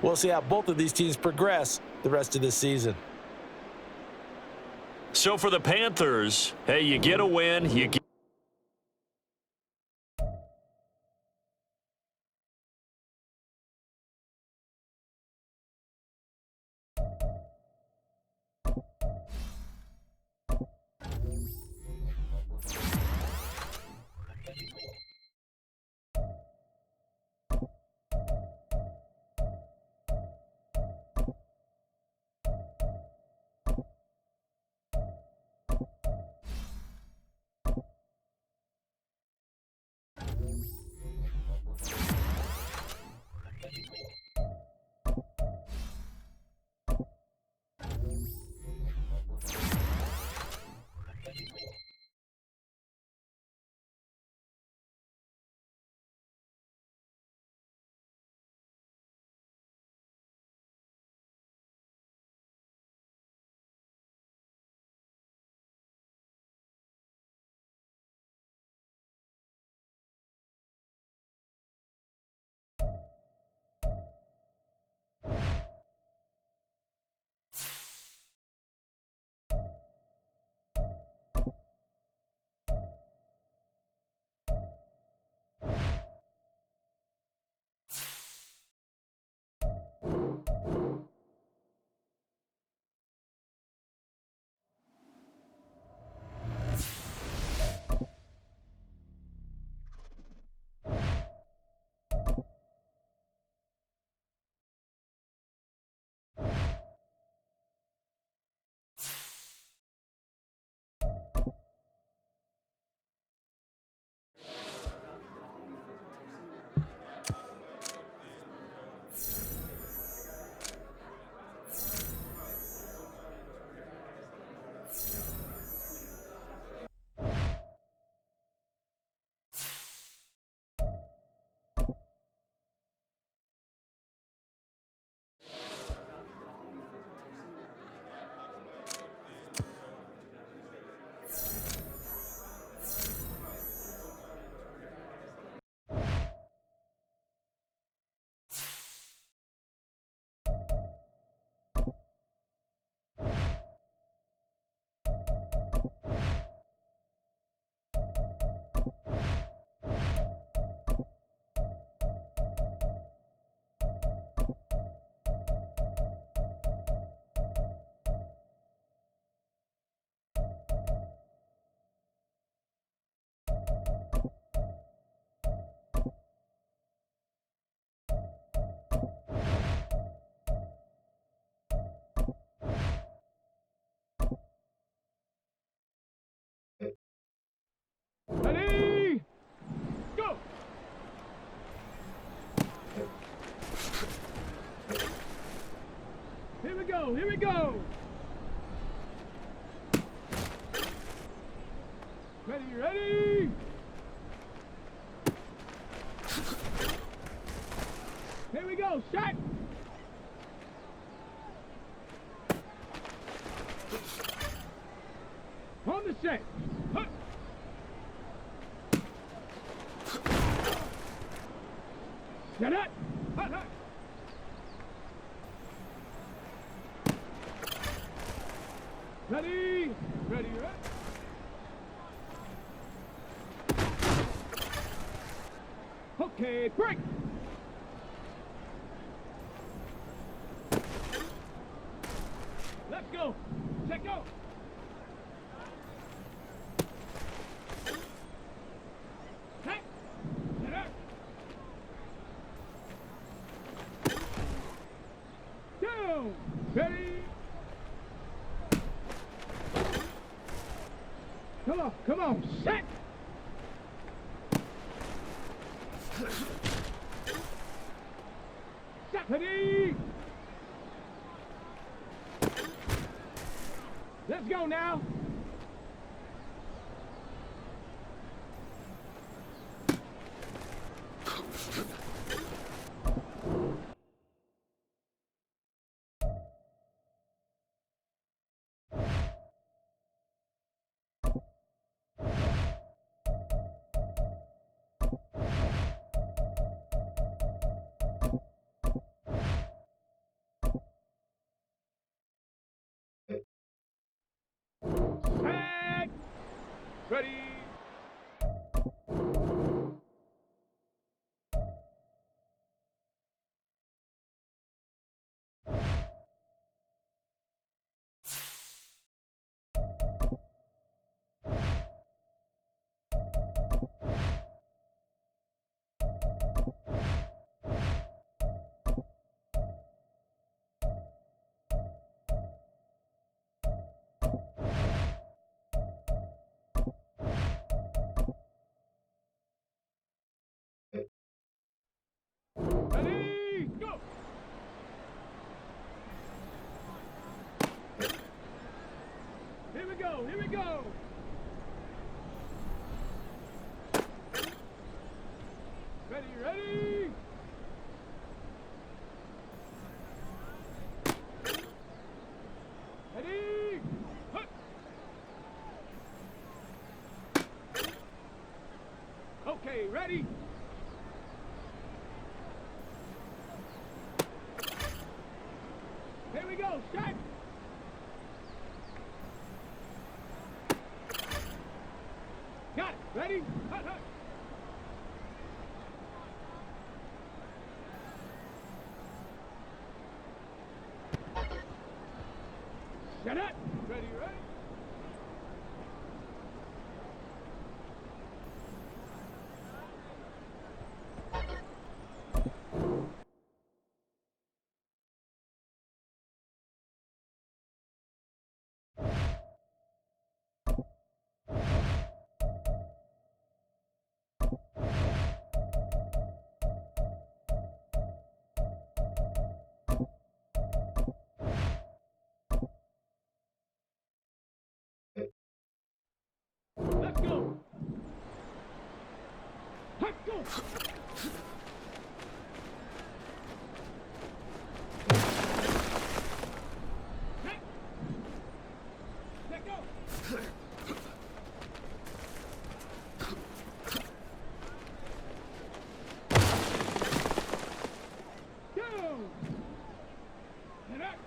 We'll see how both of these teams progress the rest of this season. So for the Panthers, hey, you get a win, you get Ready? Go! Here we go, here we go! Ready, ready! Here we go, shot! On the set! Hut. Get it! Hut, hut. Ready! Ready, ready! Okay, break! Let's go! Check go! Hey! Get up! Down! Ready! Come on, set! Set! Ready! Let's go now! Ready? Ready? Go! Here we go, here we go! Ready, ready! Ready! Hut! Okay, ready? Here we go, shot! Got it, ready? Hut, hut! Shut up! Ready, ready? Let's go! Let's go! Let go! Go! And up!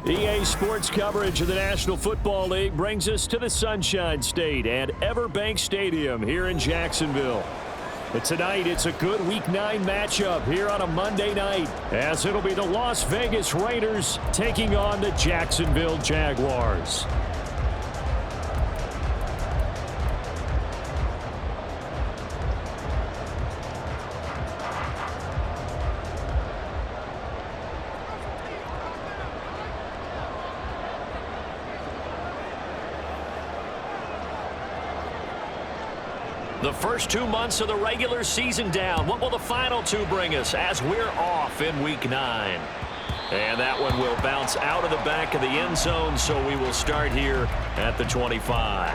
EA Sports coverage of the National Football League brings us to the Sunshine State and Everbank Stadium here in Jacksonville. And tonight, it's a good Week 9 matchup here on a Monday night, as it'll be the Las Vegas Raiders taking on the Jacksonville Jaguars. The first 2 months of the regular season down. What will the final 2 bring us as we're off in Week 9? And that one will bounce out of the back of the end zone, so we will start here at the 25.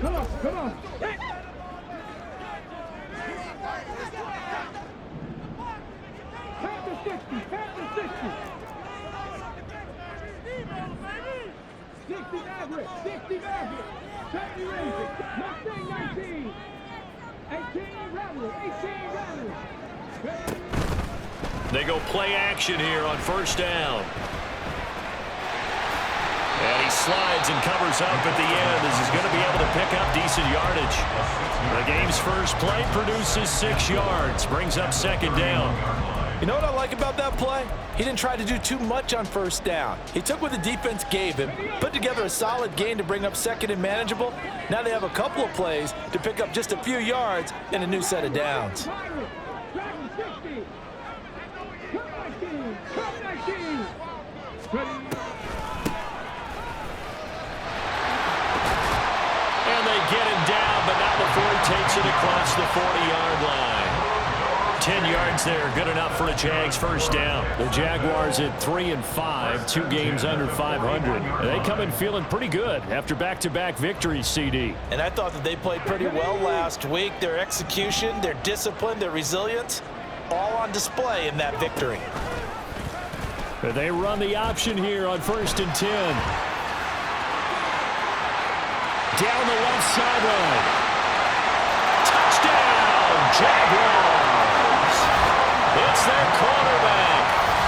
Come on, come on. Hey. Half the 60, half the 60. 60 Maverick, 60 Maverick. 30 Raven, Mustang 19. 18 Rebel, 18 Rebel. They go play action here on first down. And he slides and covers up at the end as he's going to be able to pick up decent yardage. The game's first play produces 6 yards, brings up second down. You know what I like about that play? He didn't try to do too much on first down. He took what the defense gave him, put together a solid gain to bring up second and manageable. Now they have a couple of plays to pick up just a few yards and a new set of downs. Get him down, but not before he takes it across the 40-yard line. 10 yards there, good enough for a Jags first down. The Jaguars at 3-5, 2 games under 500. They come in feeling pretty good after back-to-back victories, CD. And I thought that they played pretty well last week. Their execution, their discipline, their resilience, all on display in that victory. They run the option here on 1st and 10. Down the left sideline. Touchdown, Jaguars. It's their quarterback.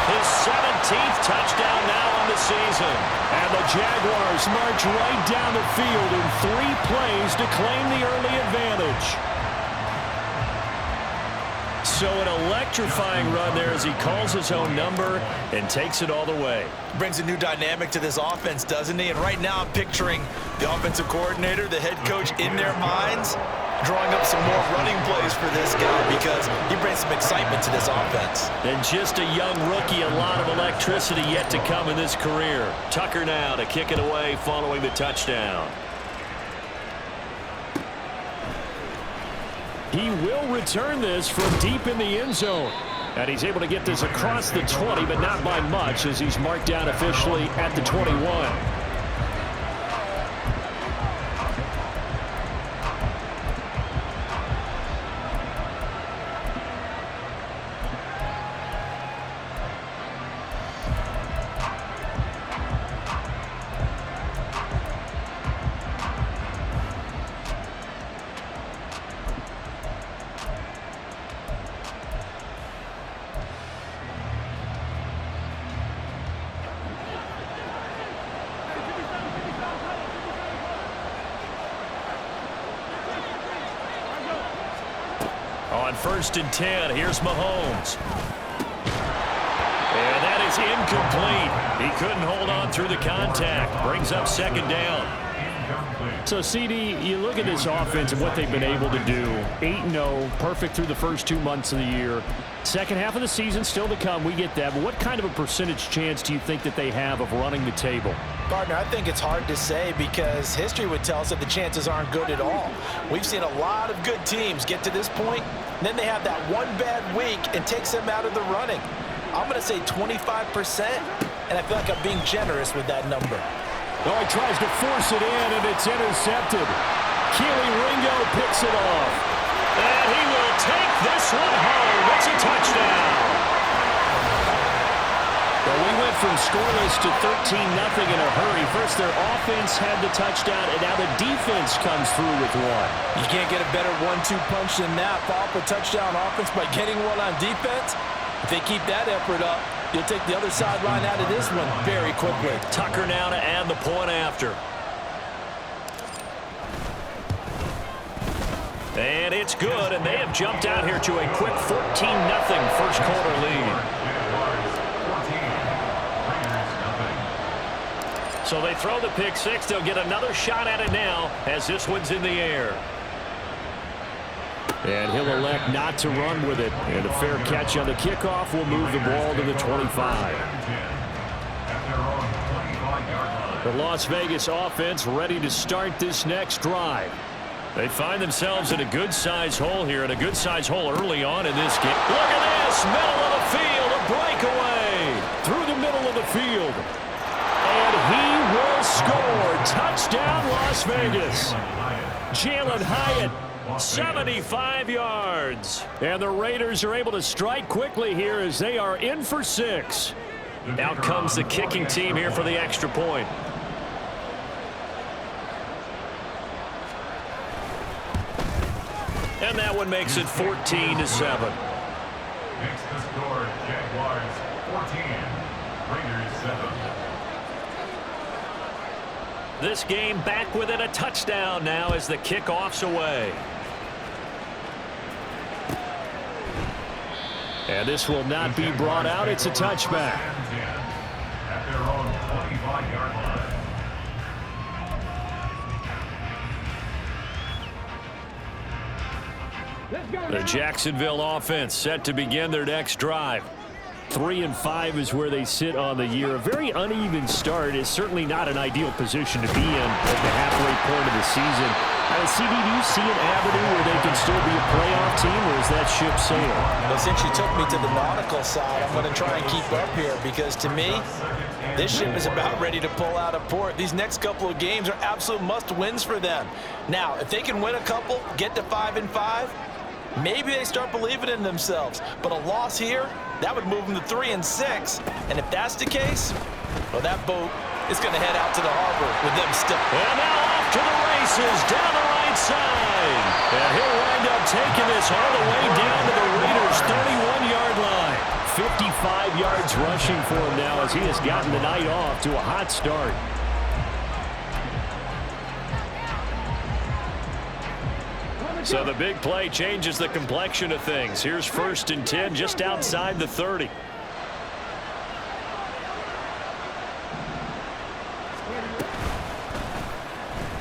His 17th touchdown now on the season. And the Jaguars march right down the field in 3 plays to claim the early advantage. So an electrifying run there as he calls his own number and takes it all the way. Brings a new dynamic to this offense, doesn't he? And right now I'm picturing the offensive coordinator, the head coach in their minds, drawing up some more running plays for this guy because he brings some excitement to this offense. And just a young rookie, a lot of electricity yet to come in this career. Tucker now to kick it away following the touchdown. He will return this from deep in the end zone. And he's able to get this across the 20, but not by much as he's marked down officially at the 21. On 1st and 10, here's Mahomes. And that is incomplete. He couldn't hold on through the contact. Brings up second down. So, CD, you look at this offense and what they've been able to do. 8-0, perfect through the first 2 months of the year. Second half of the season still to come. We get that. But what kind of a percentage chance do you think that they have of running the table? Partner, I think it's hard to say because history would tell us that the chances aren't good at all. We've seen a lot of good teams get to this point, and then they have that one bad week and takes them out of the running. I'm going to say 25%, and I feel like I'm being generous with that number. Oh, he tries to force it in, and it's intercepted. Keely Ringo picks it off. And he will take this one home. It's a touchdown. Well, we went from scoreless to 13-0 in a hurry. First, their offense had the touchdown, and now the defense comes through with one. You can't get a better 1-2 punch than that. Follow up a touchdown offense by getting one on defense. If they keep that effort up, you'll take the other sideline out of this one very quickly. Tucker now to add the point after. And it's good, and they have jumped out here to a quick 14-0 first quarter lead. So they throw the pick six. They'll get another shot at it now as this one's in the air. And he'll elect not to run with it. And a fair catch on the kickoff will move the ball to the 25. The Las Vegas offense ready to start this next drive. They find themselves in a good-sized hole here, and a good-sized hole early on in this game. Look at this, middle of the field, a breakaway through the middle of the field. And he will score. Touchdown, Las Vegas. Jalen Hyatt, 75 yards. And the Raiders are able to strike quickly here as they are in for 6. Out comes the kicking team here for the extra point. And that one makes it 14-7. Next to score, Jaguars 14, Raiders 7. This game back within a touchdown now as the kickoff's away. And this will not be brought out. It's a touchback. At their own 25-yard line. The Jacksonville offense set to begin their next drive. 3-5 is where they sit on the year. A very uneven start is certainly not an ideal position to be in at the halfway point of the season. CD, do you see an avenue where they can still be a playoff team, or is that ship sailed? Well, since you took me to the nautical side, I'm going to try and keep up here because, to me, this ship is about ready to pull out of port. These next couple of games are absolute must-wins for them. Now, if they can win a couple, get to 5-5, maybe they start believing in themselves. But a loss here, that would move them to 3-6. And if that's the case, well, that boat is going to head out to the harbor with them still. And now off to the races down the right side. And he'll wind up taking this all the way down to the Raiders' 31-yard line. 55 yards rushing for him now as he has gotten the night off to a hot start. So the big play changes the complexion of things. Here's 1st and 10 just outside the 30.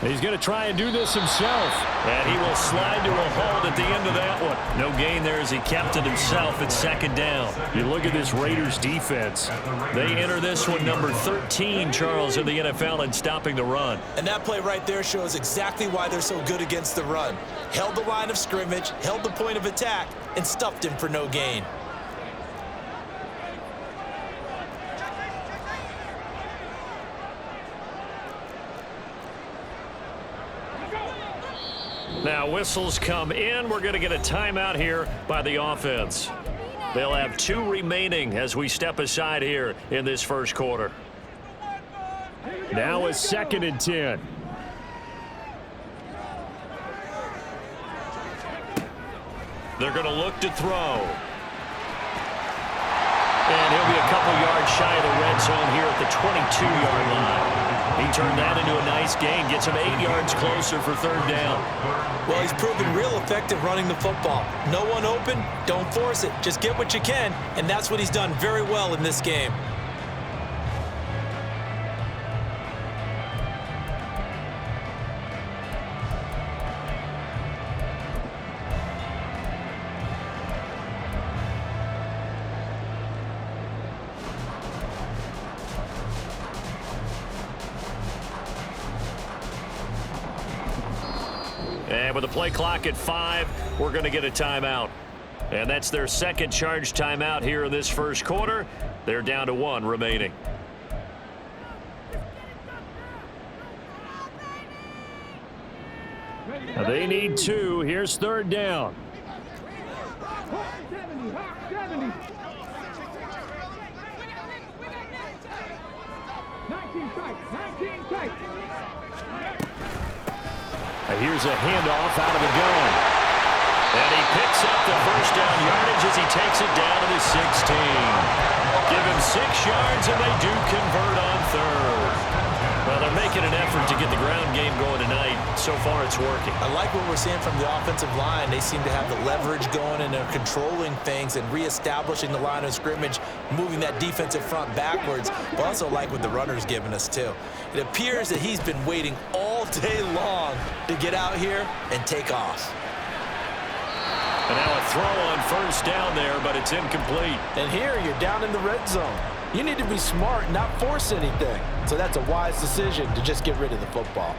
He's going to try and do this himself. And he will slide to a hold at the end of that one. No gain there as he kept it himself at 2nd down. You look at this Raiders defense. They enter this one number 13, Charles, in the NFL in stopping the run. And that play right there shows exactly why they're so good against the run. Held the line of scrimmage, held the point of attack, and stuffed him for no gain. Now whistles come in. We're going to get a timeout here by the offense. They'll have 2 remaining as we step aside here in this first quarter. Now a 2nd and 10. They're going to look to throw. And he'll be a couple yards shy of the red zone here at the 22-yard line. He turned that into a nice gain, gets him 8 yards closer for 3rd down. Well, he's proven real effective running the football. No one open, don't force it. Just get what you can, and that's what he's done very well in this game. And with the play clock at 5, we're going to get a timeout. And that's their second charge timeout here in this first quarter. They're down to 1 remaining. They need 2. Here's 3rd down. 70, 70. 19 tight, 19 tight. Here's a handoff out of the gun. And he picks up the first down yardage as he takes it down to the 16. Give him 6 yards, and they do convert on 3rd. Well, they're making an effort to get the ground game going tonight. So far, it's working. I like what we're seeing from the offensive line. They seem to have the leverage going, and they're controlling things and reestablishing the line of scrimmage, moving that defensive front backwards. But also like what the runner's giving us, too. It appears that he's been waiting all day long to get out here and take off. And now a throw on first down there, but it's incomplete. And here you're down in the red zone. You need to be smart, not force anything. So that's a wise decision to just get rid of the football.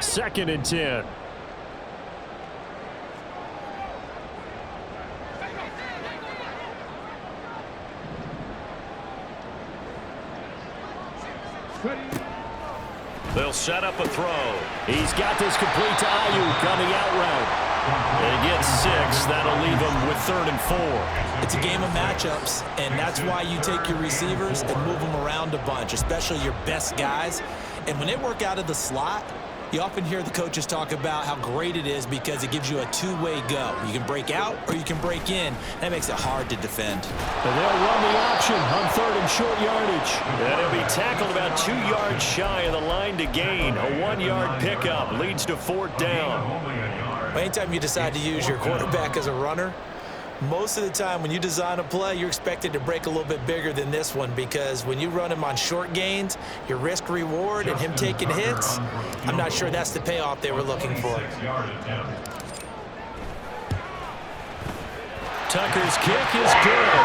Second and 10. They'll set up a throw. He's got this complete to Ayuk on the out route. And he gets 6. That'll leave him with 3rd and 4. It's a game of matchups, and that's why you take your receivers and move them around a bunch, especially your best guys. And when they work out of the slot, you often hear the coaches talk about how great it is because it gives you a two-way go. You can break out or you can break in. That makes it hard to defend. And they'll run the option on 3rd and short yardage. And he'll be tackled about 2 yards shy of the line to gain. A 1-yard pickup leads to 4th down. Anytime you decide to use your quarterback as a runner, most of the time when you design a play, you're expected to break a little bit bigger than this one because when you run him on short gains, your risk-reward and him taking hits, I'm not sure that's the payoff they were looking for. Tucker's kick is good.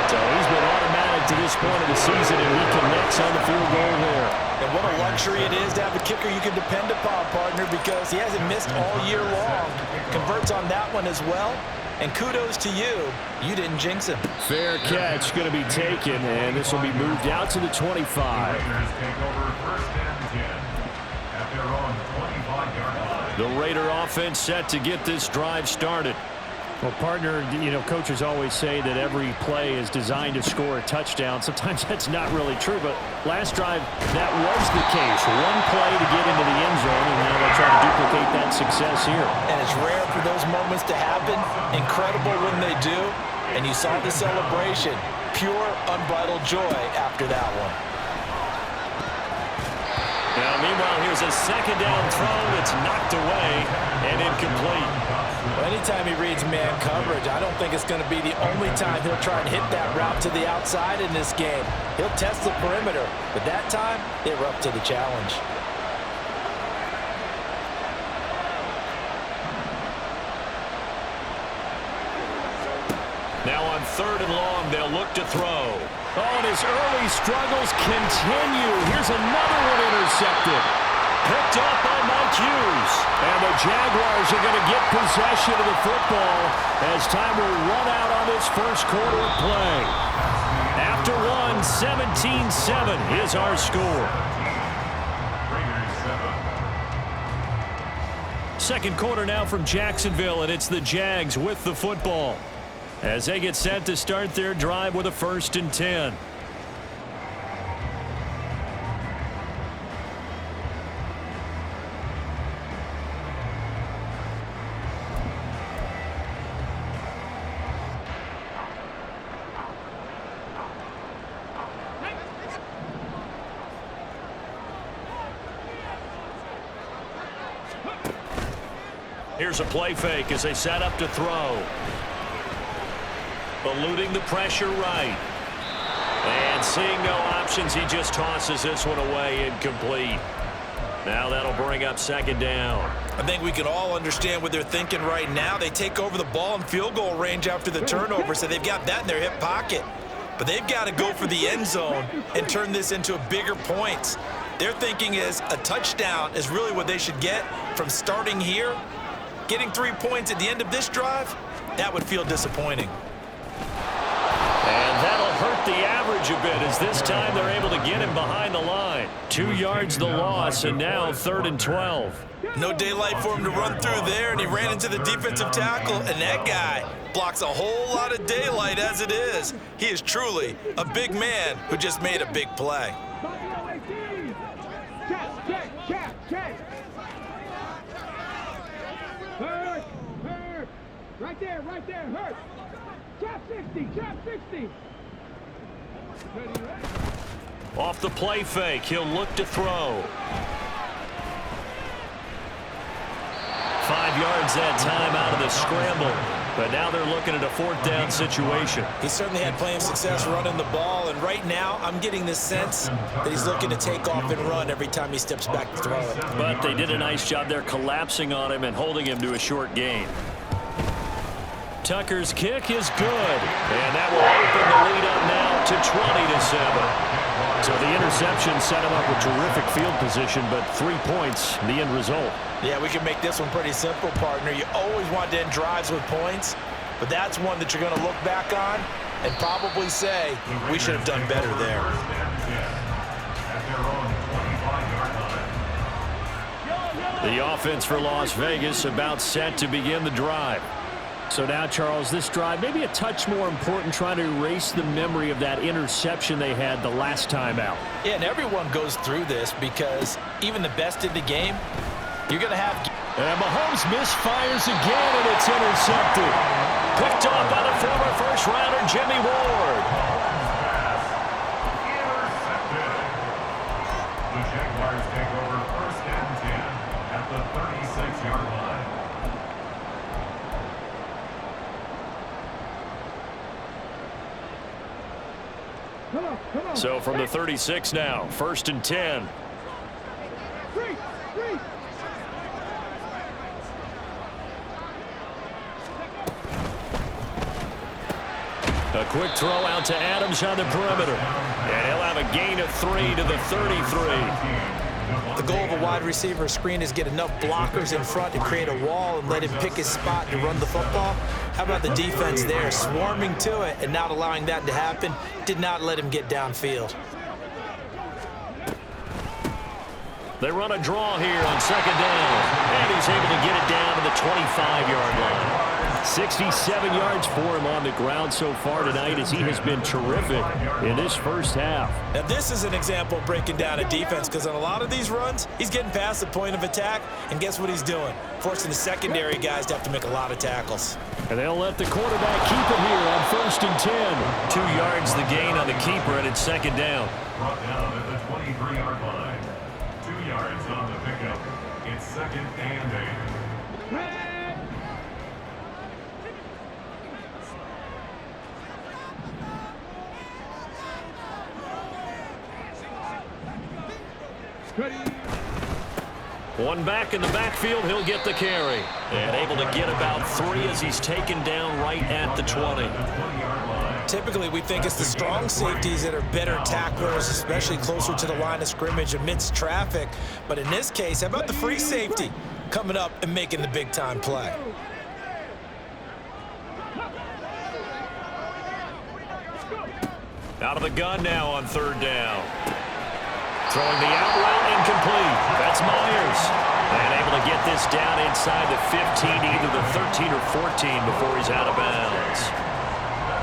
So he's been automatic to this point of the season, and he connects on the field goal there. And what a luxury it is to have a kicker you can depend upon, partner, because he hasn't missed all year long. Converts on that one as well. And kudos to you. You didn't jinx him. Fair catch going to be taken, and this will be moved out to the 25. The Raider offense set to get this drive started. Well, partner, coaches always say that every play is designed to score a touchdown. Sometimes that's not really true, but last drive, that was the case. One play to get into the end zone, and now they'll try to duplicate that success here. And it's rare for those moments to happen. Incredible when they do. And you saw the celebration. Pure, unbridled joy after that one. Now, meanwhile, here's a 2nd down throw that's knocked away and incomplete. Well, anytime he reads man coverage, I don't think it's going to be the only time he'll try and hit that route to the outside in this game. He'll test the perimeter, but that time, they were up to the challenge. Now on 3rd and long, they'll look to throw. Oh, and his early struggles continue. Here's another one intercepted. Picked up by Mike Hughes. And the Jaguars are going to get possession of the football as time will run out on this first quarter of play. After one, 17-7 is our score. Second quarter now from Jacksonville, and it's the Jags with the football as they get set to start their drive with a 1st and 10. Here's a play fake as they set up to throw. Eluding the pressure right. And seeing no options, he just tosses this one away, incomplete. Now that'll bring up 2nd down. I think we can all understand what they're thinking right now. They take over the ball in field goal range after the turnover, so they've got that in their hip pocket. but they've got to go for the end zone and turn this into a bigger points. Their thinking is a touchdown is really what they should get from starting here. Getting 3 points at the end of this drive, that would feel disappointing. And that'll hurt the average a bit as this time they're able to get him behind the line. 2 yards the loss, and now 3rd and 12. No daylight for him to run through there, and he ran into the defensive tackle, and that guy blocks a whole lot of daylight as it is. He is truly a big man who just made a big play. Hurt, hurt. Right there, hurt. Trap 60, trap 60. Off the play fake, he'll look to throw. 5 yards that time out of the scramble. But now they're looking at a 4th down situation. He certainly had plenty of success running the ball, and right now I'm getting the sense that he's looking to take off and run every time he steps back to throw it. But they did a nice job there collapsing on him and holding him to a short gain. Tucker's kick is good, and that will open the lead up now to 20-7. So the interception set him up with terrific field position, but 3 points, the end result. Yeah, we can make this one pretty simple, partner. You always want to end drives with points, but that's one that you're going to look back on and probably say, we should have done better there. The offense for Las Vegas about set to begin the drive. So now, Charles, this drive maybe a touch more important, trying to erase the memory of that interception they had the last time out. Yeah, and everyone goes through this because even the best in the game, you're going to have... And Mahomes misfires again, and it's intercepted. Picked off by the former first-rounder Jimmy Ward. The Jaguars take over 1st and 10 at the 36-yard line. Come on. So from the 36 now, 1st and 10. Three. A quick throw out to Adams on the perimeter. And he'll have a gain of 3 to the 33. The goal of a wide receiver screen is get enough blockers in front to create a wall and let him pick his spot to run the football. How about the defense there, swarming to it and not allowing that to happen? Did not let him get downfield. They run a draw here on 2nd down. And he's able to get it down to the 25-yard line. 67 yards for him on the ground so far tonight as he has been terrific in this first half. Now this is an example of breaking down a defense because on a lot of these runs, he's getting past the point of attack, and guess what he's doing? Forcing the secondary guys to have to make a lot of tackles. And they'll let the quarterback keep it here on 1st and 10. 2 yards the gain on the keeper, and it's 2nd down. Brought down at the 23-yard line. 2 yards on the pickup. It's 2nd and 8. One back in the backfield, he'll get the carry. And able to get about 3 as he's taken down right at the 20. Typically, we think it's the strong safeties that are better tacklers, especially closer to the line of scrimmage amidst traffic. But in this case, how about the free safety coming up and making the big-time play? Out of the gun now on 3rd down. Throwing the out route incomplete. That's Myers. And able to get this down inside the 15, either the 13 or 14 before he's out of bounds.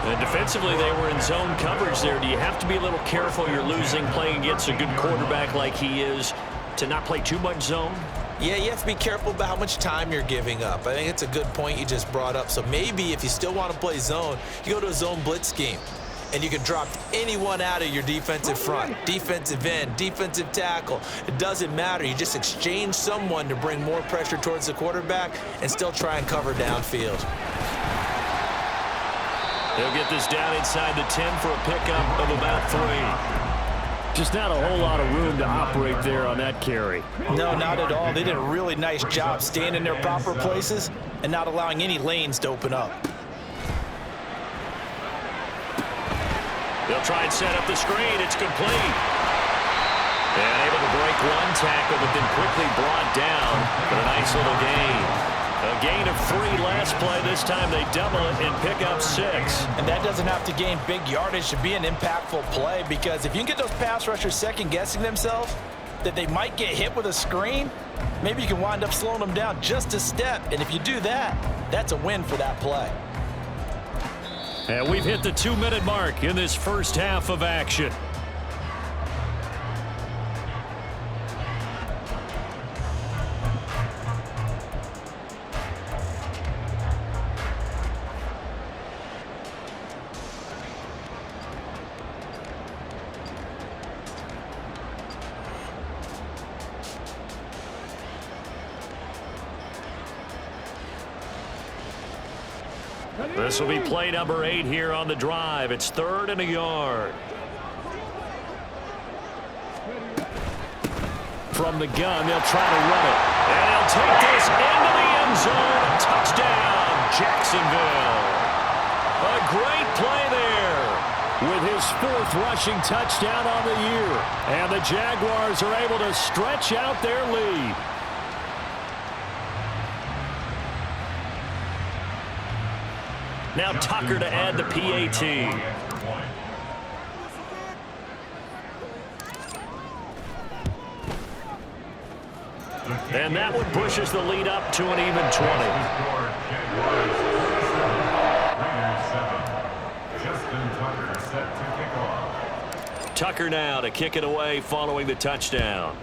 And defensively, they were in zone coverage there. Do you have to be a little careful? You're losing, playing against a good quarterback like he is, to not play too much zone? Yeah, you have to be careful about how much time you're giving up. I think it's a good point you just brought up. So maybe if you still want to play zone, you go to a zone blitz scheme. And you can drop anyone out of your defensive front, defensive end, defensive tackle. It doesn't matter. You just exchange someone to bring more pressure towards the quarterback and still try and cover downfield. They'll get this down inside the 10 for a pickup of about 3. Just not a whole lot of room to operate there on that carry. No, not at all. They did a really nice job staying in their proper places and not allowing any lanes to open up. They'll try and set up the screen. It's complete. And able to break one tackle, but then quickly brought down for a nice little gain. A gain of 3 last play. This time they double it and pick up 6. And that doesn't have to gain big yardage to be an impactful play, because if you can get those pass rushers second-guessing themselves that they might get hit with a screen, maybe you can wind up slowing them down just a step. And if you do that, that's a win for that play. And we've hit the 2-minute mark in this first half of action. This will be play number 8 here on the drive. It's 3rd and a yard. From the gun, they'll try to run it. And they'll take this into the end zone. Touchdown, Jacksonville. A great play there with his 4th rushing touchdown on the year. And the Jaguars are able to stretch out their lead. Now Tucker to add the PAT. And that one pushes the lead up to an even 20. Tucker now to kick it away following the touchdown.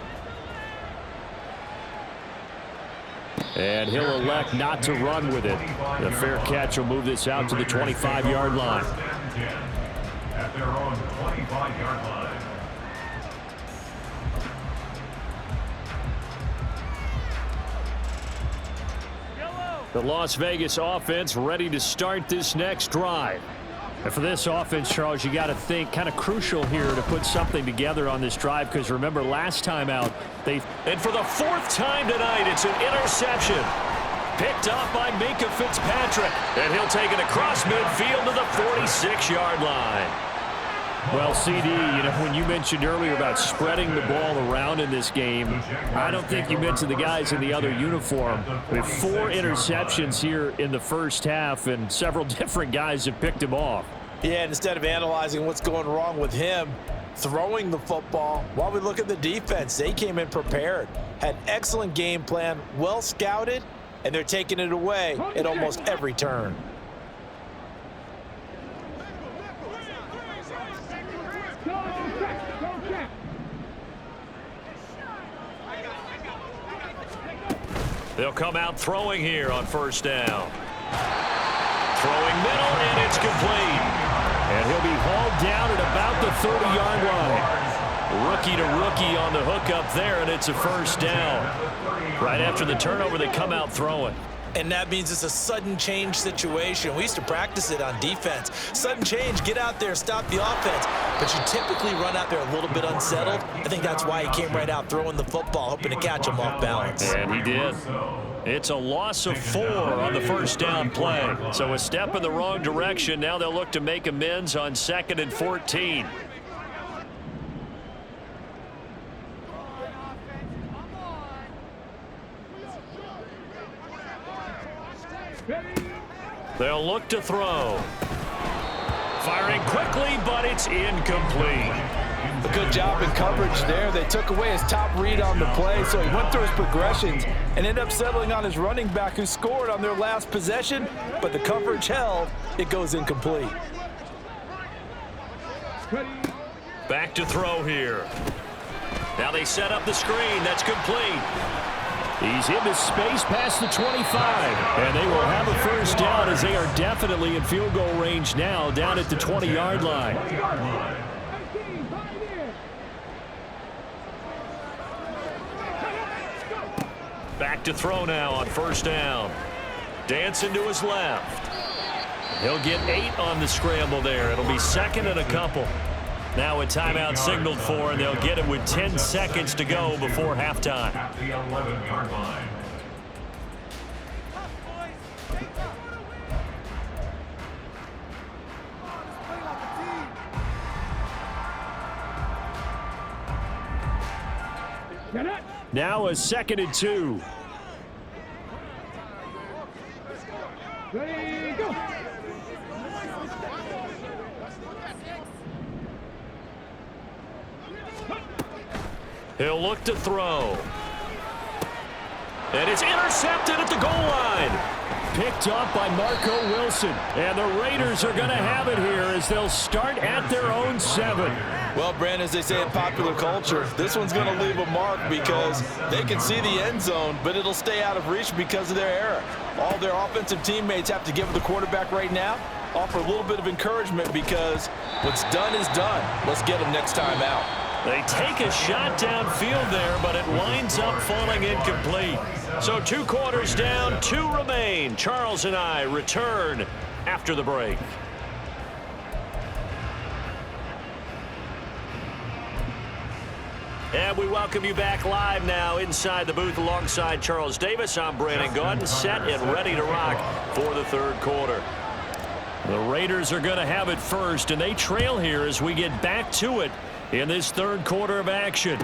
And he'll elect not to run with it. The fair catch will move this out to the 25-yard line. At their own 25-yard line. The Las Vegas offense ready to start this next drive. And for this offense, Charles, you got to think kind of crucial here to put something together on this drive, because remember last time out, and for the 4th time tonight, it's an interception. Picked off by Minkah Fitzpatrick, and he'll take it across midfield to the 46-yard line. Well, CD, you know, when you mentioned earlier about spreading the ball around in this game, I don't think you mentioned the guys in the other uniform. We have 4 interceptions here in the first half, and several different guys have picked him off. Yeah, and instead of analyzing what's going wrong with him throwing the football, while we look at the defense, they came in prepared, had an excellent game plan, well scouted, and they're taking it away at almost every turn. They'll come out throwing here on 1st down. Throwing middle, and it's complete. And he'll be hauled down at about the 30-yard line. Rookie to rookie on the hook up there, and it's a 1st down. Right after the turnover, they come out throwing. And that means it's a sudden change situation. We used to practice it on defense. Sudden change, get out there, stop the offense. But you typically run out there a little bit unsettled. I think that's why he came right out throwing the football, hoping to catch him off balance. And he did. It's a loss of 4 on the 1st down play. So a step in the wrong direction. Now they'll look to make amends on 2nd and 14. They'll look to throw. Firing quickly, but it's incomplete. A good job in coverage there. They took away his top read on the play, so he went through his progressions and ended up settling on his running back, who scored on their last possession, but the coverage held. It goes incomplete. Back to throw here. Now they set up the screen. That's complete. He's into space past the 25, and they will have a 1st down as they are definitely in field goal range now, down at the 20-yard line. Back to throw now on 1st down. Dancing to his left. He'll get 8 on the scramble there. It'll be 2nd and a couple. Now a timeout signaled for, and they'll get it with 10 seconds to go before halftime. At the 11-yard line. Now a 2nd and 2. Ready, go. He'll look to throw. And it's intercepted at the goal line. Picked up by Marco Wilson. And the Raiders are going to have it here as they'll start at their own 7. Well, Brandon, as they say in popular culture, this one's going to leave a mark because they can see the end zone, but it'll stay out of reach because of their error. All their offensive teammates have to give the quarterback right now, offer a little bit of encouragement because what's done is done. Let's get them next time out. They take a shot downfield there, but it winds up falling incomplete. So 2 quarters down, 2 remain. Charles and I return after the break. And we welcome you back live now inside the booth alongside Charles Davis. I'm Brandon Gaudin, set and ready to rock for the 3rd quarter. The Raiders are going to have it first, and they trail here as we get back to it in this 3rd quarter of action.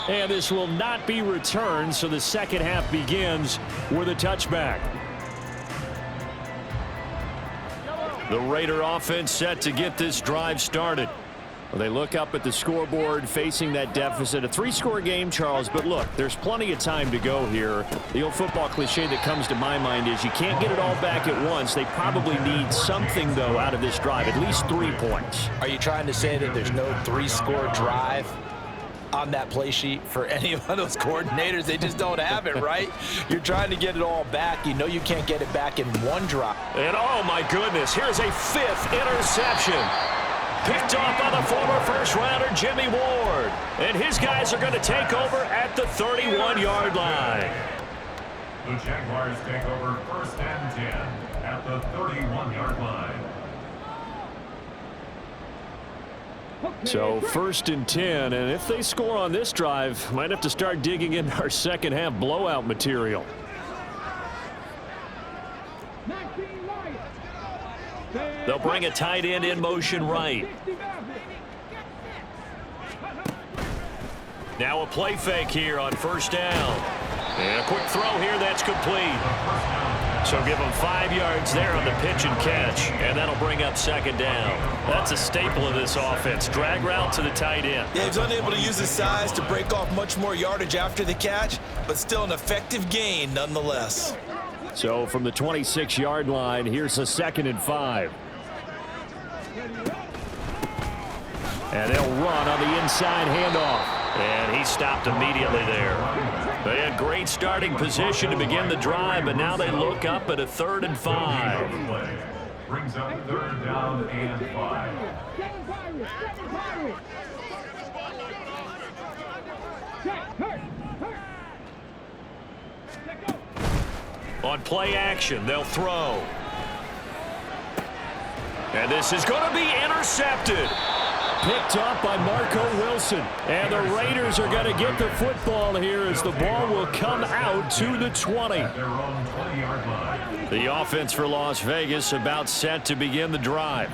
And this will not be returned, so the 2nd half begins with a touchback. The Raider offense set to get this drive started. Well, they look up at the scoreboard facing that deficit. A 3-score game, Charles, but look, there's plenty of time to go here. The old football cliche that comes to my mind is you can't get it all back at once. They probably need something, though, out of this drive, at least 3 points. Are you trying to say that there's no 3-score drive on that play sheet for any of those coordinators? They just don't have it, right? You're trying to get it all back. You know you can't get it back in one drive. And, oh, my goodness, here's a 5th interception. Picked off by the former first-rounder Jimmy Ward. And his guys are going to take over at the 31-yard line. The Jaguars take over 1st and 10 at the 31-yard line. So 1st and 10, and if they score on this drive, might have to start digging in our 2nd half blowout material. They'll bring a tight end in motion right. Now a play fake here on 1st down. And a quick throw here that's complete. So give them 5 yards there on the pitch and catch, and that'll bring up 2nd down. That's a staple of this offense. Drag route to the tight end. Yeah, he's unable to use his size to break off much more yardage after the catch, but still an effective gain nonetheless. So from the 26-yard line, here's a 2nd and 5. And they'll run on the inside handoff. And he stopped immediately there. They had great starting position to begin the drive, but now they look up at a 3rd and 5. Brings up 3rd down and 5. On play action, they'll throw. And this is going to be intercepted. Picked up by Marco Wilson. And the Raiders are going to get the football here as the ball will come out to the 20. The offense for Las Vegas about set to begin the drive.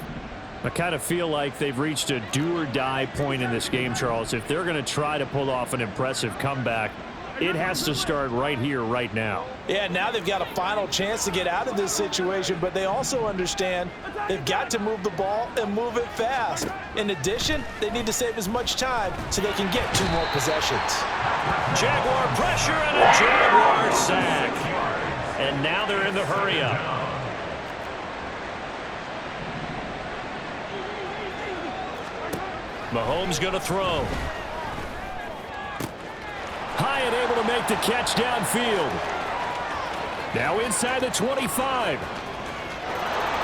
I kind of feel like they've reached a do-or-die point in this game, Charles. If they're going to try to pull off an impressive comeback, it has to start right here, right now. Yeah, now they've got a final chance to get out of this situation, but they also understand they've got to move the ball and move it fast. In addition, they need to save as much time so they can get 2 more possessions. Jaguar pressure and a Jaguar sack. And now they're in the hurry-up. Mahomes going to throw. High and able to make the catch downfield. Now inside the 25.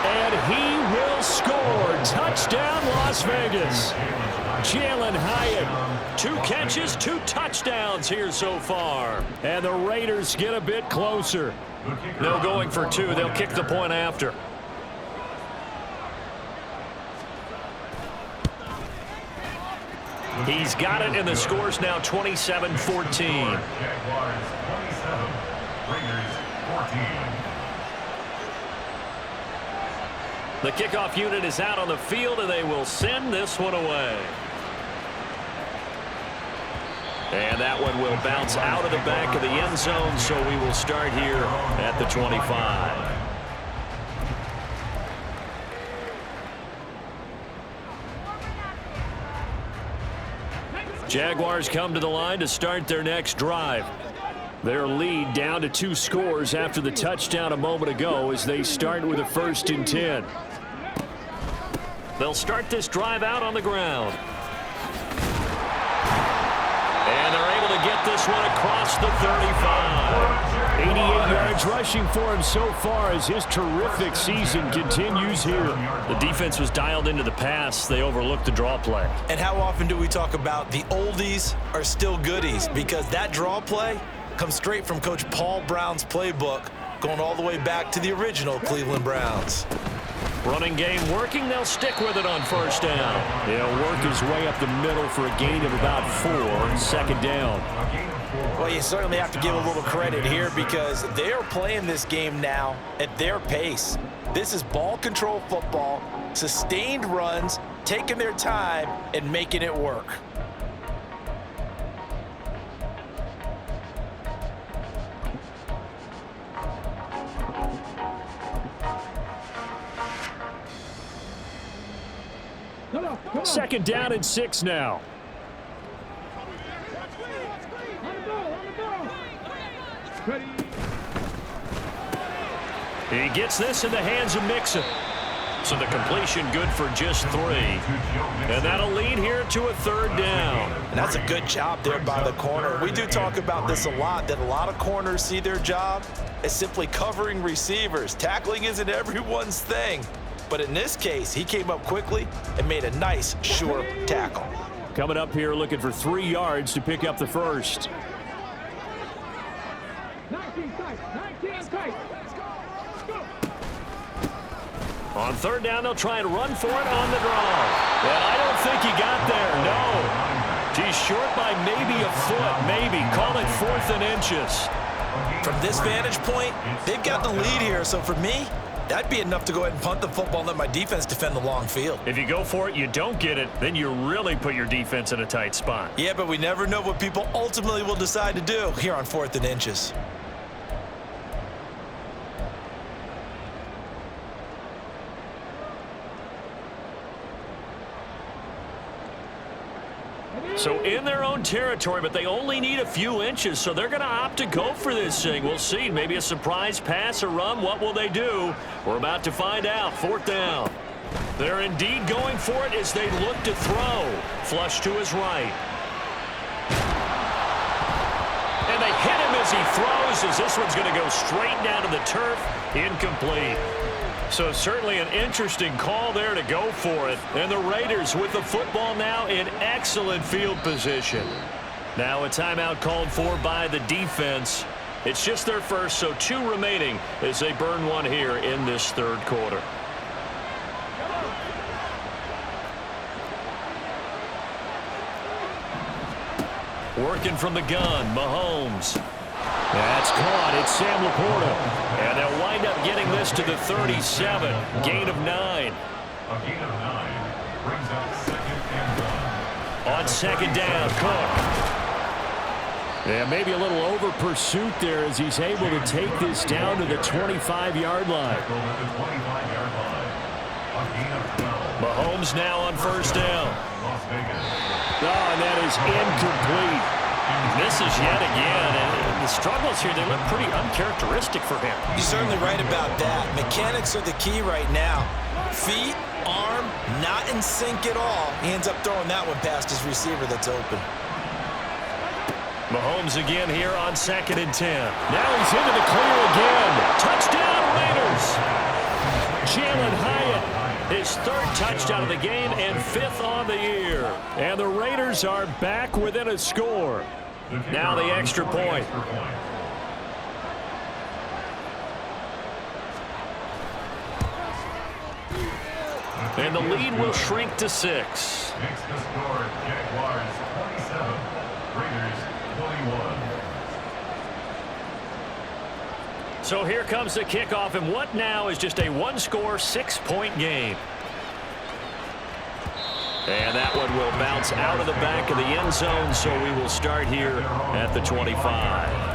And he will score. Touchdown, Las Vegas. Jalen Hyatt. 2 catches, 2 touchdowns here so far. And the Raiders get a bit closer. No going for 2. They'll kick the point after. He's got it, and the score's now 27-14. Jaguars 27, Raiders 14. The kickoff unit is out on the field, and they will send this one away. And that one will bounce out of the back of the end zone, so we will start here at the 25. Jaguars come to the line to start their next drive. Their lead down to 2 scores after the touchdown a moment ago as they start with a 1st and 10. They'll start this drive out on the ground. And they're able to get this one across the 35. 88 yards rushing for him so far as his terrific season continues here. The defense was dialed into the pass. They overlooked the draw play. And how often do we talk about the oldies are still goodies? Because that draw play comes straight from Coach Paul Brown's playbook, going all the way back to the original Cleveland Browns. Running game working. They'll stick with it on 1st down. He'll work his way up the middle for a gain of about 4, 2nd down. Well, you certainly have to give a little credit here because they are playing this game now at their pace. This is ball control football, sustained runs, taking their time and making it work. Second down and 6 now. He gets this in the hands of Mixon. So the completion good for just 3. And that'll lead here to a 3rd down. And that's a good job there by the corner. We do talk about this a lot, that a lot of corners see their job as simply covering receivers. Tackling isn't everyone's thing. But in this case, he came up quickly and made a nice, sure tackle. Coming up here looking for 3 yards to pick up the 1st. 19 tight. On 3rd down, they'll try and run for it on the draw. And I don't think he got there, no. He's short by maybe a foot, maybe. Call it 4th and inches. From this vantage point, they've got the lead here. So for me, that'd be enough to go ahead and punt the football and let my defense defend the long field. If you go for it, you don't get it, then you really put your defense in a tight spot. Yeah, but we never know what people ultimately will decide to do here on 4th and inches. So in their own territory, but they only need a few inches, so they're going to opt to go for this thing. We'll see. Maybe a surprise pass or run. What will they do? We're about to find out. 4th down. They're indeed going for it as they look to throw. Flush to his right. And they hit him as he throws, as this one's going to go straight down to the turf. Incomplete. So certainly an interesting call there to go for it. And the Raiders with the football now in excellent field position. Now a timeout called for by the defense. It's just their first, so 2 remaining as they burn one here in this 3rd quarter. Working from the gun, Mahomes. That's caught. It's Sam Laporta. And they'll wind up getting this to the 37. Gain of 9. A gain of 9 brings up 2nd and 1. On 2nd down, Cook. Yeah, maybe a little over pursuit there as he's able to take this down to the 25-yard line. Mahomes now on 1st down. Oh, and that is incomplete. Misses yet again, and the struggles here, they look pretty uncharacteristic for him. You're certainly right about that. Mechanics are the key right now. Feet, arm, not in sync at all. He ends up throwing that one past his receiver that's open. Mahomes again here on 2nd and 10. Now he's into the clear again. Touchdown, Raiders! Jalen Hyatt, his 3rd touchdown of the game and 5th on the year. And the Raiders are back within a score. Now the extra point. And the lead will shrink to 6. Makes the score Jaguars 27, Raiders 21. So here comes the kickoff, and what now is just a 1-score, 6-point game. And that one will bounce out of the back of the end zone, so we will start here at the 25.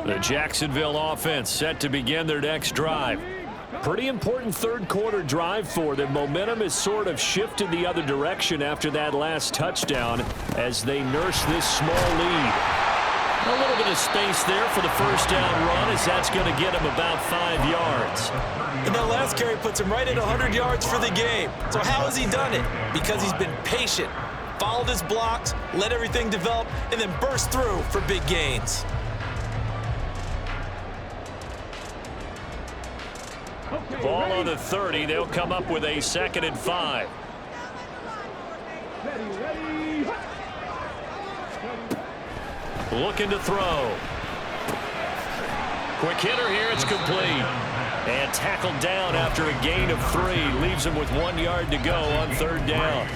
The Jacksonville offense set to begin their next drive. Pretty important third quarter drive for them. Momentum has sort of shifted the other direction after that last touchdown as they nurse this small lead. A little bit of space there for the first down run as that's going to get him about 5 yards. And that last carry puts him right at 100 yards for the game. So how has he done it? Because he's been patient, followed his blocks, let everything develop, and then burst through for big gains. Ball on the 30. They'll come up with a 2nd and 5. Looking to throw. Quick hitter here. It's complete. And tackled down after a gain of 3. Leaves him with 1 yard to go on 3rd down.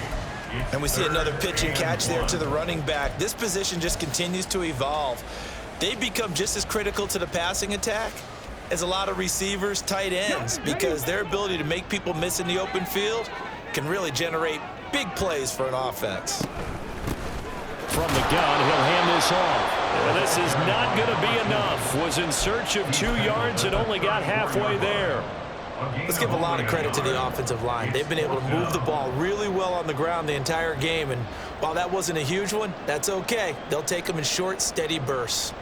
And we see another pitch and catch there to the running back. This position just continues to evolve. They've become just as critical to the passing attack as a lot of receivers, tight ends, because their ability to make people miss in the open field can really generate big plays for an offense. From the gun, he'll hand this off. And this is not going to be enough. Was in search of 2 yards and only got halfway there. Let's give a lot of credit to the offensive line. They've been able to move the ball really well on the ground the entire game, and while that wasn't a huge one, that's okay. They'll take them in short, steady bursts.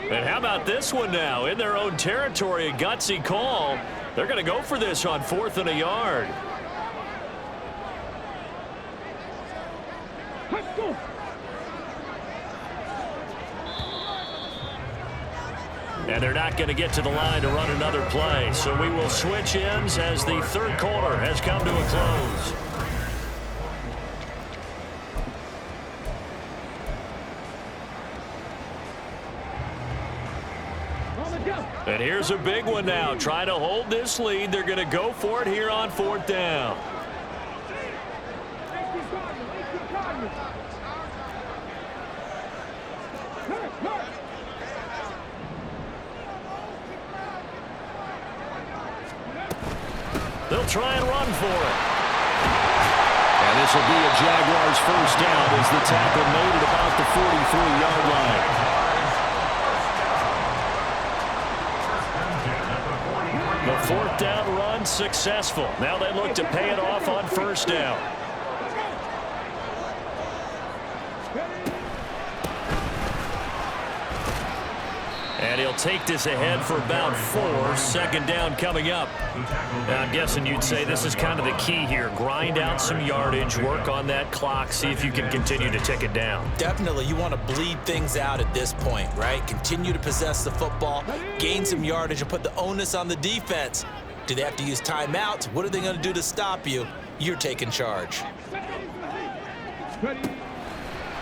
And how about this one now? In their own territory, a gutsy call. They're going to go for this on 4th and a yard. And they're not going to get to the line to run another play. So we will switch ends as the 3rd quarter has come to a close. And here's a big one now. Trying to hold this lead. They're going to go for it here on 4th down. They'll try and run for it. And this will be a Jaguars first down as the tackle made at about the 43-yard line. The 4th down run successful. Now they look to pay it off on 1st down. And he'll take this ahead for about 4. 2nd down coming up. Now, I'm guessing you'd say this is kind of the key here. Grind out some yardage, work on that clock, see if you can continue to tick it down. Definitely. You want to bleed things out at this point, right? Continue to possess the football, gain some yardage, and put the onus on the defense. Do they have to use timeouts? What are they going to do to stop you? You're taking charge.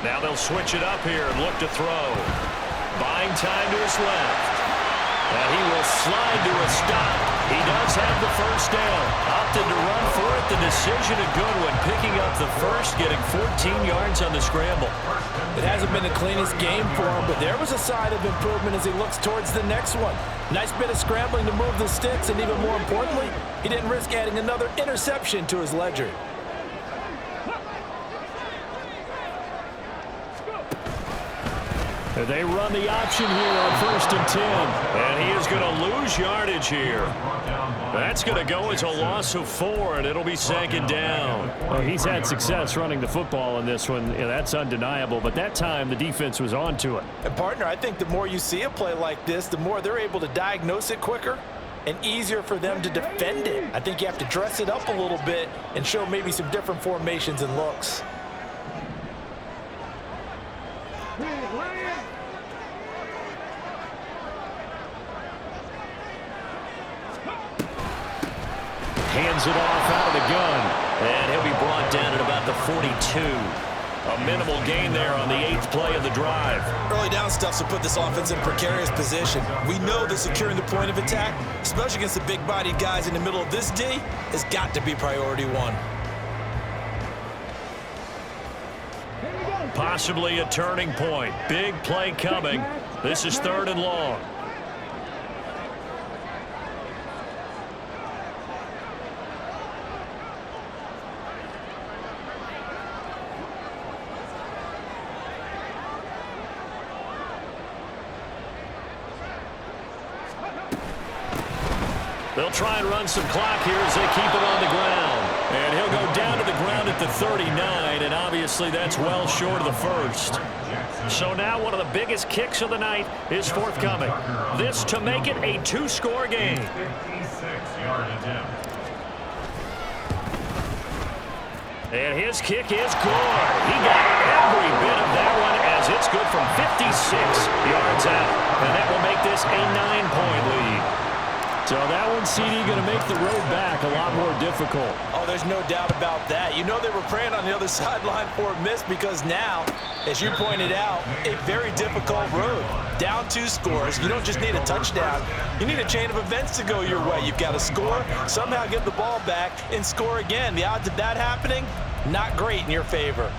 Now they'll switch it up here and look to throw. Buying time to his left. And he will slide to a stop. He does have the first down. Opted to run for it. The decision a good one. Picking up the first, getting 14 yards on the scramble. It hasn't been the cleanest game for him, but there was a sign of improvement as he looks towards the next one. Nice bit of scrambling to move the sticks, and even more importantly, he didn't risk adding another interception to his ledger. They run the option here on 1st and 10. And he is going to lose yardage here. That's going to go as a loss of 4, and it'll be 2nd down. Well, he's had success running the football in this one. That's undeniable. But that time, the defense was on to it. And, partner, I think the more you see a play like this, the more they're able to diagnose it quicker and easier for them to defend it. I think you have to dress it up a little bit and show maybe some different formations and looks. Hands it off out of the gun. And he'll be brought down at about the 42. A minimal gain there on the 8th play of the drive. Early down stuff to put this offense in precarious position. We know that securing the point of attack, especially against the big-bodied guys in the middle of this D, has got to be priority 1. Possibly a turning point. Big play coming. This is 3rd and long. They'll try and run some clock here as they keep it on the ground. And he'll go down to the ground at the 39, and obviously that's well short of the first. So now one of the biggest kicks of the night is forthcoming. This to make it a 2-score game. 56-yard attempt. And his kick is good. He got every bit of that one as it's good from 56 yards out. And that will make this a 9-point lead. So that one, CD, going to make the road back a lot more difficult. Oh, there's no doubt about that. You know they were praying on the other sideline for a miss because now, as you pointed out, a very difficult road. Down 2 scores. You don't just need a touchdown. You need a chain of events to go your way. You've got to score, somehow get the ball back, and score again. The odds of that happening, not great in your favor.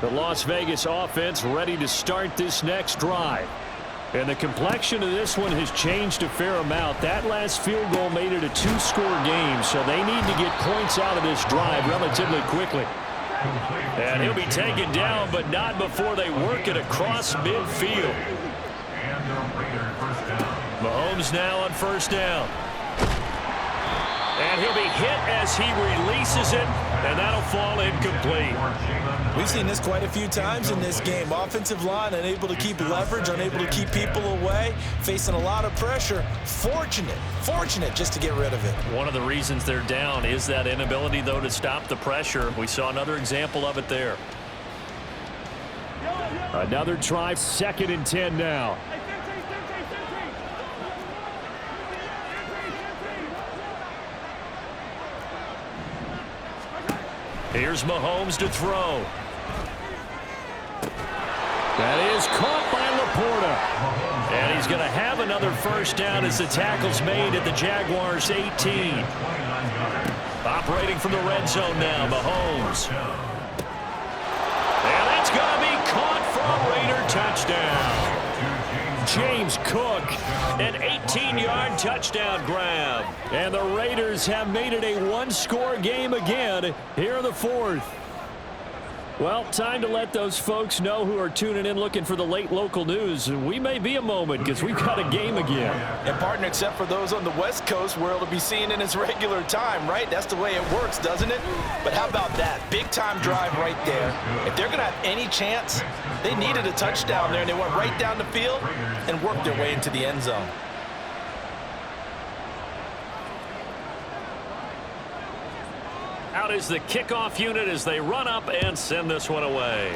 The Las Vegas offense ready to start this next drive. And the complexion of this one has changed a fair amount. That last field goal made it a 2-score game, so they need to get points out of this drive relatively quickly. And he'll be taken down, but not before they work it across midfield. Mahomes now on 1st down. And he'll be hit as he releases it, and that'll fall incomplete. We've seen this quite a few times in this game. Offensive line unable to keep leverage, unable to keep people away, facing a lot of pressure. Fortunate just to get rid of it. One of the reasons they're down is that inability, though, to stop the pressure. We saw another example of it there. Another try, 2nd and 10 now. Here's Mahomes to throw. That is caught by Laporta. And he's going to have another 1st down as the tackle's made at the Jaguars' 18. Operating from the red zone now, Mahomes. And that's going to be caught for a Raider touchdown. James Cook, an 18-yard touchdown grab. And the Raiders have made it a 1-score game again here in the 4th. Well, time to let those folks know who are tuning in looking for the late local news. We may be a moment because we've got a game again. And partner, except for those on the West Coast where it'll be seen in its regular time, right? That's the way it works, doesn't it? But how about that? Big-time drive right there. If they're going to have any chance, they needed a touchdown there, and they went right down the field and worked their way into the end zone. Out is the kickoff unit as they run up and send this one away.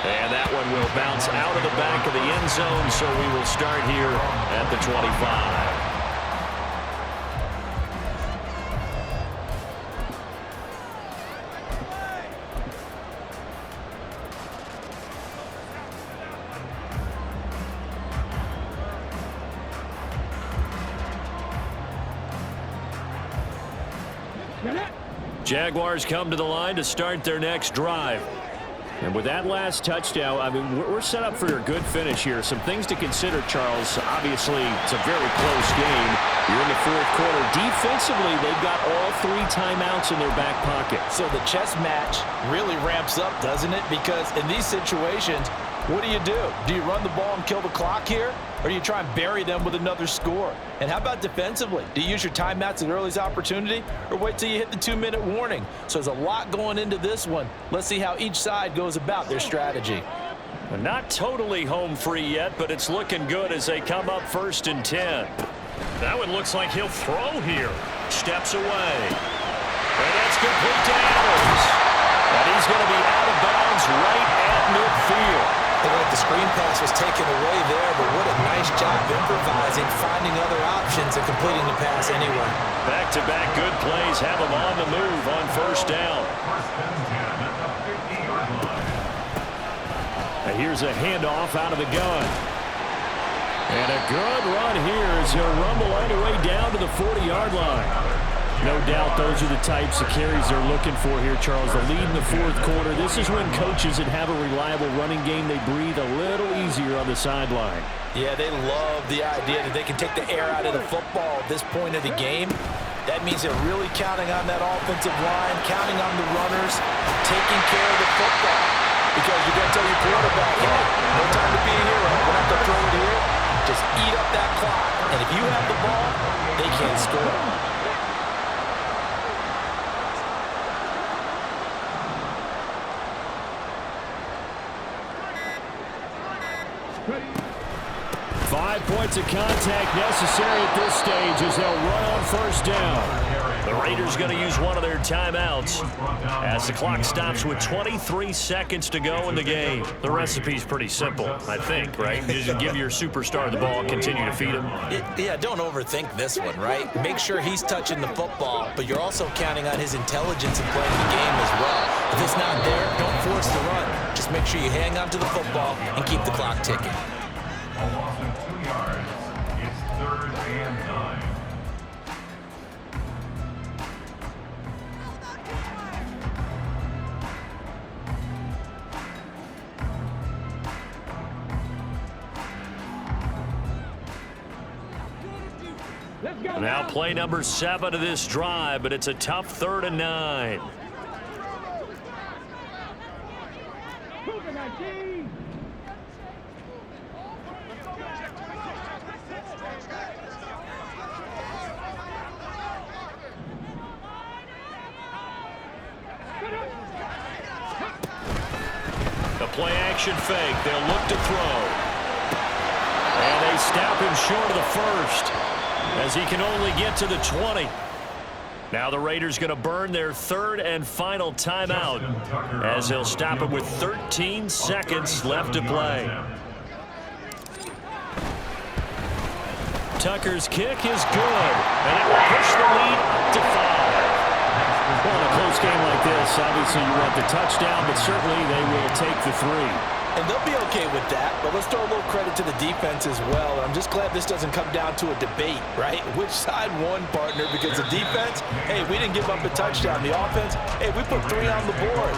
And that one will bounce out of the back of the end zone, so we will start here at the 25. Jaguars come to the line to start their next drive. And with that last touchdown, I mean, we're set up for a good finish here. Some things to consider, Charles. Obviously, it's a very close game. You're in the 4th quarter. Defensively, they've got all 3 timeouts in their back pocket. So the chess match really ramps up, doesn't it? Because in these situations, what do? Do you run the ball and kill the clock here? Or do you try and bury them with another score? And how about defensively? Do you use your timeouts at earliest opportunity or wait till you hit the 2-minute warning? So there's a lot going into this one. Let's see how each side goes about their strategy. Not totally home free yet, but it's looking good as they come up 1st and 10. That one looks like he'll throw here. Steps away. And that's complete to Adams. And he's going to be out of bounds right at midfield. Looked like the screen pass was taken away there, but what a nice job improvising, finding other options, and completing the pass anyway. Back-to-back good plays have him on the move on 1st down. And here's a handoff out of the gun. And a good run here as he'll rumble all the way down to the 40-yard line. No doubt those are the types of carries they're looking for here, Charles. The lead in the fourth quarter. This is when coaches that have a reliable running game, they breathe a little easier on the sideline. Yeah, they love the idea that they can take the air out of the football at this point of the game. That means they're really counting on that offensive line, counting on the runners, taking care of the football. Because you're going to tell your quarterback, hey, no time to be a hero. We're not going to throw it here. Just eat up that clock. And if you have the ball, they can't score. Ready. 5 points of contact necessary at this stage as they'll run on first down. The Raiders going to use one of their timeouts as the clock stops with 23 seconds to go in the game. The recipe's pretty simple, I think, right? You just give your superstar the ball, continue to feed him. Yeah, don't overthink this one, right? Make sure he's touching the football, but you're also counting on his intelligence in playing the game as well. If it's not there, don't force the run. Just make sure you hang on to the football and keep the clock ticking. A loss of 2 yards. It's 3rd and 9. Let's go. Now play number 7 of this drive, but it's a tough 3rd and 9. Cougar 19. The play action fake. They'll look to throw. And they stop him short of the first as he can only get to the 20. Now the Raiders going to burn their 3rd and final timeout as they'll stop him with 13 seconds left to play. Tucker's kick is good, and it will push the lead up to 5. Well, in a close game like this, obviously you want the touchdown, but certainly they will take the 3. And they'll be okay with that, but let's throw a little credit to the defense as well. I'm just glad this doesn't come down to a debate, right? Which side won, partner? Because the defense, hey, we didn't give up a touchdown. The offense, hey, we put 3 on the board.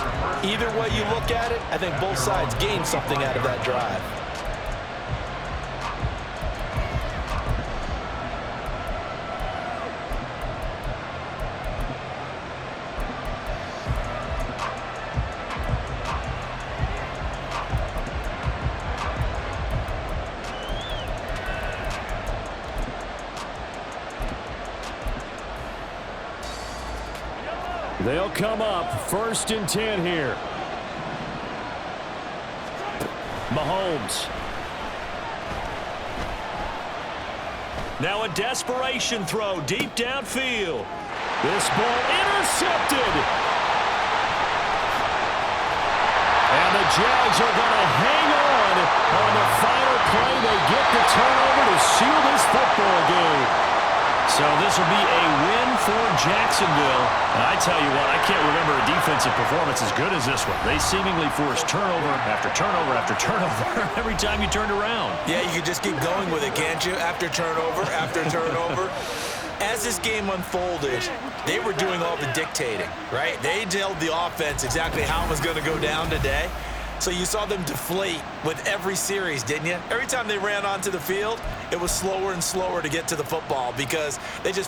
Either way you look at it, I think both sides gained something out of that drive. They'll come up 1st and 10 here. Mahomes. Now a desperation throw deep downfield. This ball intercepted. And the Jags are going to hang on the final play. They get the turnover to seal this football game. So this will be a win for Jacksonville. And I tell you what, I can't remember a defensive performance as good as this one. They seemingly forced turnover after turnover after turnover every time you turned around. Yeah, you can just keep going with it, can't you? After turnover, after turnover. As this game unfolded, they were doing all the dictating, right? They told the offense exactly how it was going to go down today. So you saw them deflate with every series, didn't you? Every time they ran onto the field, it was slower and slower to get to the football because they just